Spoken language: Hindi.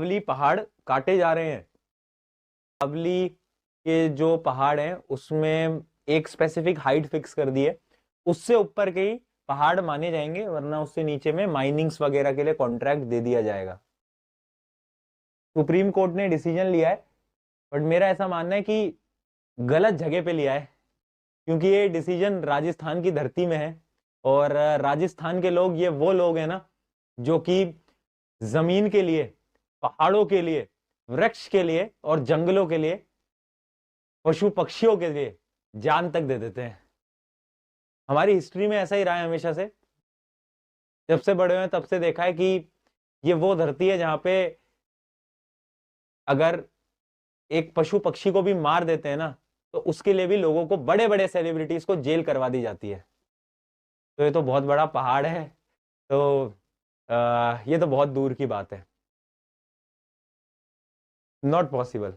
अरावली पहाड़ काटे जा रहे हैं। अरावली के जो पहाड़ हैं उसमें एक स्पेसिफिक हाइट फिक्स कर दी है, उससे ऊपर के ही पहाड़ माने जाएंगे, वरना उससे नीचे में माइनिंग्स वगैरह के लिए कॉन्ट्रैक्ट दे दिया जाएगा। सुप्रीम कोर्ट ने डिसीजन लिया है, बट मेरा ऐसा मानना है कि गलत जगह पे लिया है, क्योंकि ये डिसीजन राजस्थान की धरती में है। और राजस्थान के लोग, ये वो लोग हैं ना जो कि जमीन के लिए, पहाड़ों के लिए, वृक्ष के लिए और जंगलों के लिए, पशु पक्षियों के लिए जान तक दे देते हैं। हमारी हिस्ट्री में ऐसा ही रहा है हमेशा से, जब से बड़े हुए तब से देखा है कि ये वो धरती है जहां पे अगर एक पशु पक्षी को भी मार देते हैं ना, तो उसके लिए भी लोगों को, बड़े बड़े सेलिब्रिटीज को जेल करवा दी जाती है। तो ये तो बहुत बड़ा पहाड़ है, तो ये तो बहुत दूर की बात है, नॉट पॉसिबल।